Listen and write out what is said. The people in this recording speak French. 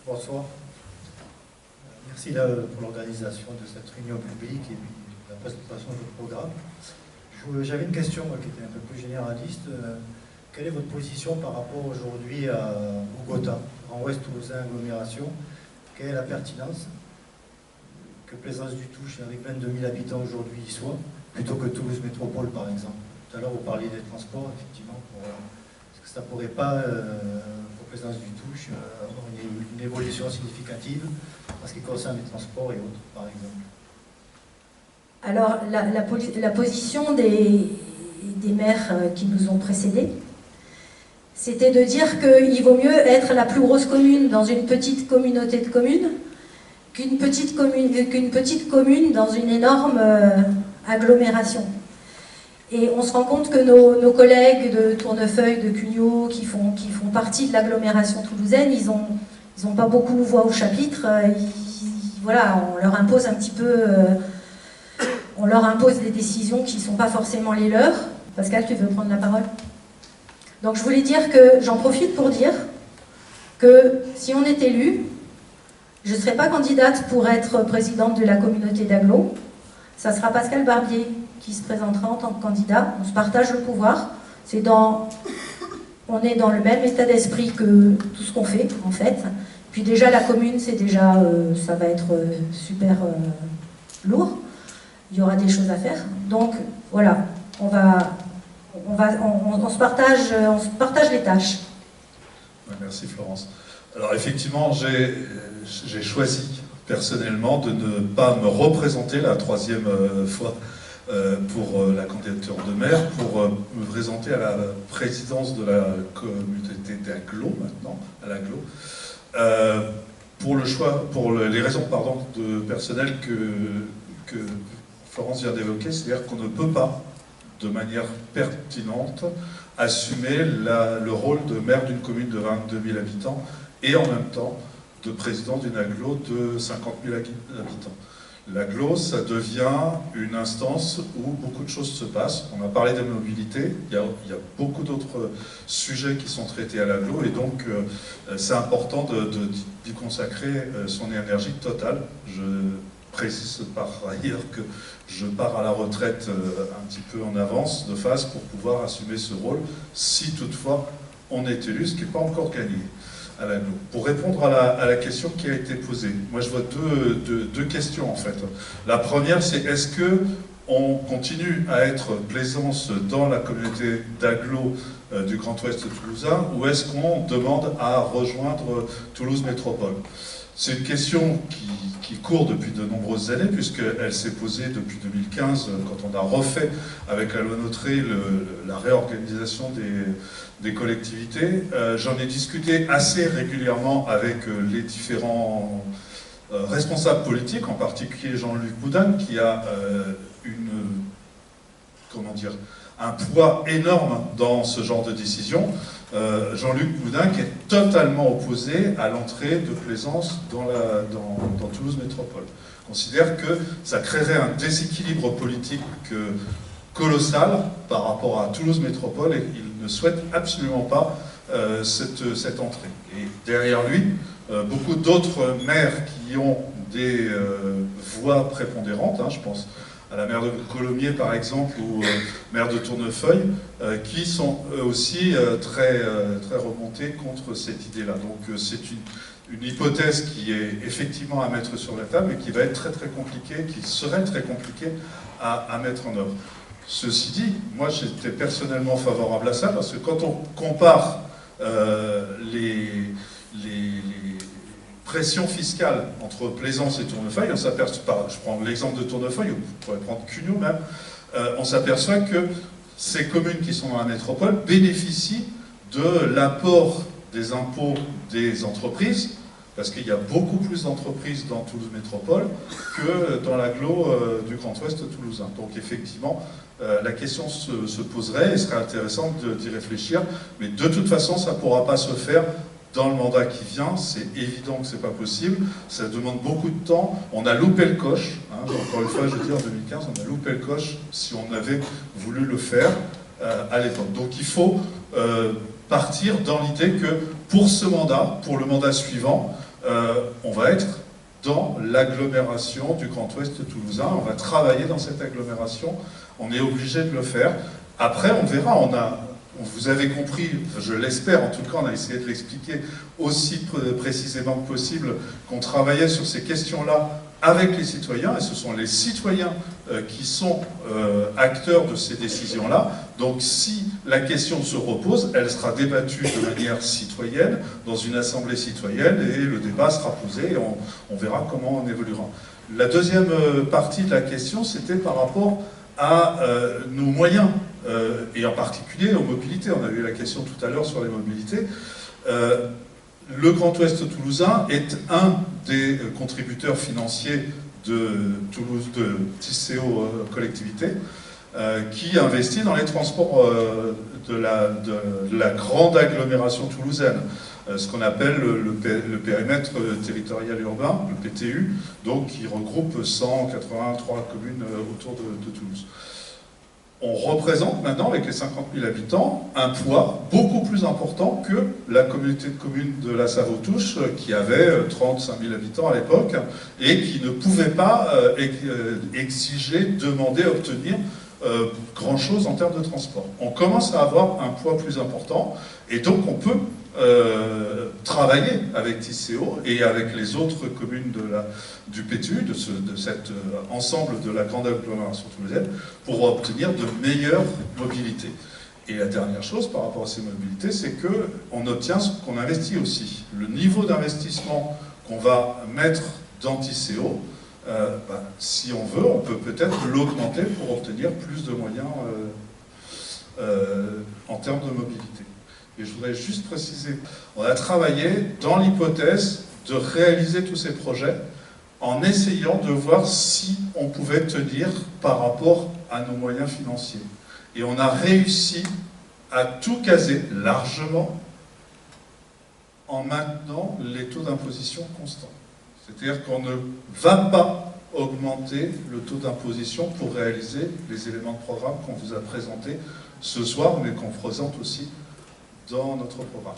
Bonsoir. Merci pour l'organisation de cette réunion publique et puis la présentation de votre programme. J'avais une question qui était un peu plus généraliste. Quelle est votre position par rapport aujourd'hui au GOTA, Grand Ouest Toulousain Agglomération? Quelle est la pertinence que Plaisance du Touche, avec 22 000 habitants aujourd'hui, y soit, plutôt que Toulouse Métropole par exemple? Tout à l'heure vous parliez des transports, effectivement, est-ce que ça ne pourrait pas, pour Plaisance du Touche, avoir une évolution significative en ce qui concerne les transports et autres, par exemple? Alors, la position des maires qui nous ont précédés, c'était de dire qu'il vaut mieux être la plus grosse commune dans une petite communauté de communes qu'une petite commune dans une énorme agglomération. Et on se rend compte que nos collègues de Tournefeuille, de Cugnot, qui font partie de l'agglomération toulousaine, ils ont pas beaucoup voix au chapitre. Voilà, on leur impose un petit peu... on leur impose des décisions qui ne sont pas forcément les leurs. Pascal, tu veux prendre la parole? Donc je voulais dire que, j'en profite pour dire que si on est élu, je ne serai pas candidate pour être présidente de la communauté d'agglo. Ça sera Pascal Barbier qui se présentera en tant que candidat. On se partage le pouvoir. On est dans le même état d'esprit que tout ce qu'on fait, en fait. Puis déjà, la commune, c'est déjà, ça va être super lourd. Il y aura des choses à faire. Donc, voilà, on se partage les tâches. Merci Florence. Alors effectivement, j'ai choisi personnellement de ne pas me représenter la troisième fois pour la candidature de maire, pour me présenter à la présidence de la communauté d'agglo maintenant, à l'agglo. Pour les raisons de personnel que Florence vient d'évoquer, c'est-à-dire qu'on ne peut pas, de manière pertinente, assumer le rôle de maire d'une commune de 22 000 habitants et en même temps de président d'une agglo de 50 000 habitants. L'agglo, ça devient une instance où beaucoup de choses se passent. On a parlé des mobilités, il y a beaucoup d'autres sujets qui sont traités à l'agglo et donc c'est important d'y consacrer son énergie totale. Je précise par ailleurs que je pars à la retraite un petit peu en avance de phase pour pouvoir assumer ce rôle, si toutefois on est élu, ce qui n'est pas encore gagné à l'agglo. Pour répondre à la question qui a été posée, moi je vois deux questions en fait. La première, c'est est-ce qu'on continue à être Plaisance dans la communauté d'agglo du Grand Ouest toulousain, ou est-ce qu'on demande à rejoindre Toulouse Métropole? C'est une question qui court depuis de nombreuses années, puisqu'elle s'est posée depuis 2015, quand on a refait avec la loi Notré la réorganisation des collectivités. J'en ai discuté assez régulièrement avec les différents responsables politiques, en particulier Jean-Luc Boudin, qui a un poids énorme dans ce genre de décision. Jean-Luc Boudin qui est totalement opposé à l'entrée de Plaisance dans Toulouse Métropole. Considère que ça créerait un déséquilibre politique colossal par rapport à Toulouse Métropole et il ne souhaite absolument pas cette entrée. Et derrière lui, beaucoup d'autres maires qui ont des voix prépondérantes, je pense à la maire de Colomiers par exemple, ou maire de Tournefeuille, qui sont eux aussi très remontés contre cette idée-là. Donc c'est une hypothèse qui est effectivement à mettre sur la table et qui va être très compliquée, qui serait très compliquée à mettre en œuvre. Ceci dit, moi j'étais personnellement favorable à ça, parce que quand on compare les pression fiscale entre Plaisance et Tournefeuille, on s'aperçoit, je prends l'exemple de Tournefeuille, ou vous pourrez prendre Cugnot même, on s'aperçoit que ces communes qui sont dans la métropole bénéficient de l'apport des impôts des entreprises, parce qu'il y a beaucoup plus d'entreprises dans Toulouse Métropole que dans l'agglo du Grand Ouest toulousain. Donc effectivement, la question se poserait et serait intéressant d'y réfléchir, mais de toute façon, ça ne pourra pas se faire dans le mandat qui vient, c'est évident que c'est pas possible, ça demande beaucoup de temps, on a loupé le coche, encore une fois je dis en 2015, on a loupé le coche si on avait voulu le faire à l'époque. Donc il faut partir dans l'idée que pour ce mandat, pour le mandat suivant, on va être dans l'agglomération du Grand Ouest toulousain, on va travailler dans cette agglomération, on est obligé de le faire. Après, on verra, vous avez compris, je l'espère en tout cas, on a essayé de l'expliquer aussi précisément que possible, qu'on travaillait sur ces questions-là avec les citoyens, et ce sont les citoyens qui sont acteurs de ces décisions-là. Donc si la question se repose, elle sera débattue de manière citoyenne, dans une assemblée citoyenne, et le débat sera posé, et on verra comment on évoluera. La deuxième partie de la question, c'était par rapport à nos moyens, et en particulier aux mobilités. On a eu la question tout à l'heure sur les mobilités. Le Grand Ouest toulousain est un des contributeurs financiers de Toulouse, de Tisséo Collectivité, qui investit dans les transports de la grande agglomération toulousaine, ce qu'on appelle le périmètre territorial urbain, le PTU, donc qui regroupe 183 communes autour de Toulouse. On représente maintenant, avec les 50 000 habitants, un poids beaucoup plus important que la communauté de communes de la Save-aux-Touches, qui avait 35 000 habitants à l'époque, et qui ne pouvait pas exiger, demander, obtenir grand-chose en termes de transport. On commence à avoir un poids plus important, et donc on peut travailler avec Tisséo et avec les autres communes du PTU, de cet ensemble de la grande agglomération toulousaine, pour obtenir de meilleures mobilités. Et la dernière chose par rapport à ces mobilités, c'est qu'on obtient ce qu'on investit aussi. Le niveau d'investissement qu'on va mettre dans Tisséo, si on veut, on peut peut-être l'augmenter pour obtenir plus de moyens en termes de mobilité. Et je voudrais juste préciser, on a travaillé dans l'hypothèse de réaliser tous ces projets en essayant de voir si on pouvait tenir par rapport à nos moyens financiers. Et on a réussi à tout caser largement en maintenant les taux d'imposition constants. C'est-à-dire qu'on ne va pas augmenter le taux d'imposition pour réaliser les éléments de programme qu'on vous a présentés ce soir, mais qu'on présente aussi dans notre programme.